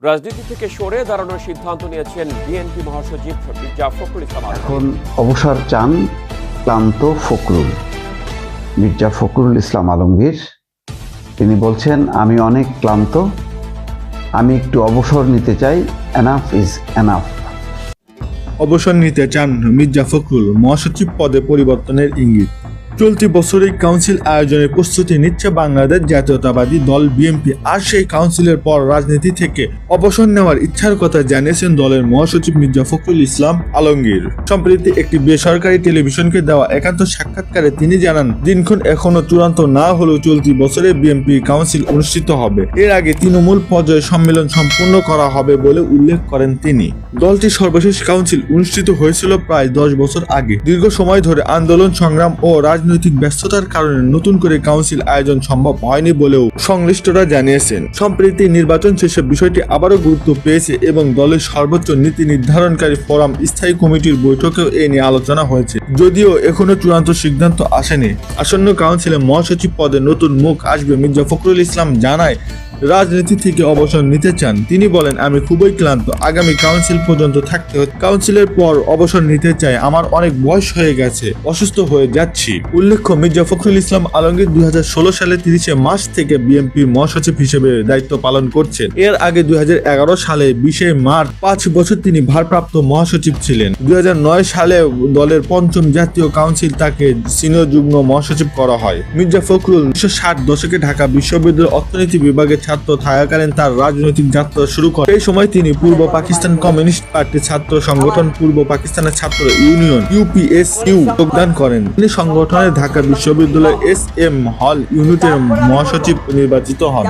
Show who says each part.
Speaker 1: রাজনীতি থেকে সরে দাঁড়ানোর সিদ্ধান্ত নিয়েছেন বিএনপি মহাসচিব মির্জা ফখরুল ইসলাম।
Speaker 2: এখন অবসর চান ক্লান্ত ফখরুল। মির্জা ফখরুল ইসলাম আলমগীর তিনি বলছেন, আমি অনেক ক্লান্ত, আমি একটু অবসর নিতে চাই, এনাফ ইজ এনাফ।
Speaker 3: অবসর নিতে চান মির্জা ফখরুল, মহাসচিব পদে পরিবর্তনের ইঙ্গিত। চলতি বছরই কাউন্সিল আয়োজনের প্রস্তুতি নিচ্ছে বাংলাদেশ জাতীয়তাবাদী দল বিএনপি। আর সেই কাউন্সিলের পর রাজনীতি থেকে অবসর নেওয়ার ইচ্ছার কথা জানিয়েছেন দলের মহাসচিব মির্জা ফখরুল ইসলাম আলমগীর। সম্প্রতি একটি বেসরকারি টেলিভিশনকে দেওয়া একান্ত সাক্ষাৎকারে তিনি জানান, দিনক্ষণ এখনো চূড়ান্ত না হলেও চলতি বছরে বিএনপি কাউন্সিল অনুষ্ঠিত হবে। এর আগে তৃণমূল পর্যায়ে সম্মেলন সম্পূর্ণ করা হবে বলে উল্লেখ করেন তিনি। দলটির সর্বশেষ কাউন্সিল অনুষ্ঠিত হয়েছিল প্রায় 10 বছর আগে। দীর্ঘ সময় ধরে আন্দোলন সংগ্রাম ও রাজনৈতিক ব্যস্ততার কারণে নতুন করে কাউন্সিল আয়োজন সম্ভব হয়নি বলেও সংশ্লিষ্টরা জানিয়েছেন। সম্প্রতি নির্বাচন শেষে বিষয়টি আবারও গুরুত্ব পেয়েছে এবং দলের সর্বোচ্চ নীতি নির্ধারণকারী ফোরাম স্থায়ী কমিটির বৈঠকেও এ নিয়ে আলোচনা হয়েছে। যদিও এখনো চূড়ান্ত সিদ্ধান্ত আসেনি। আসন্ন কাউন্সিলে মহাসচিব পদে নতুন মুখ আসবে। মির্জা ফখরুল ইসলাম জানায়, রাজনীতি থেকে অবসর নিতে চান। তিনি বলেন, আমি খুবই ক্লান্ত, আগামী কাউন্সিল পর্যন্ত থাকতে হচ্ছে। কাউন্সিলের পর অবসর নিতে চাই, আমার অনেক বয়স হয়ে গেছে, অসুস্থ হয়ে যাচ্ছি। উল্লেখ্য, মির্জা ফখরুল ইসলাম আলমগীর 2016 সালে 30 মার্চ থেকে বিএনপির মহাসচিব হিসেবে দায়িত্ব পালন করছেন। এর আগে 2011 সালে 20 মার্চ 5 বছর তিনি ভারপ্রাপ্ত মহাসচিব ছিলেন। 2009 সালে দলের পঞ্চম জাতীয় কাউন্সিল তাকে সিনিয়র যুগ্ম মহাসচিব করা হয়। মির্জা ফখরুল 1960 দশকে ঢাকা বিশ্ববিদ্যালয়ের অর্থনীতি বিভাগের ছাত্র থাকাকালীন তার রাজনৈতিক যাত্রা শুরু করেন। এই সময় তিনি পূর্ব পাকিস্তান কমিউনিস্ট পার্টির ছাত্র সংগঠন পূর্ব পাকিস্তানের ছাত্র ইউনিয়ন ইউপিএসইউ যোগদান করেন। তিনি সংগঠনের ঢাকা বিশ্ববিদ্যালয়ের SM হল ইউনিটের মহাসচিব নির্বাচিত হন।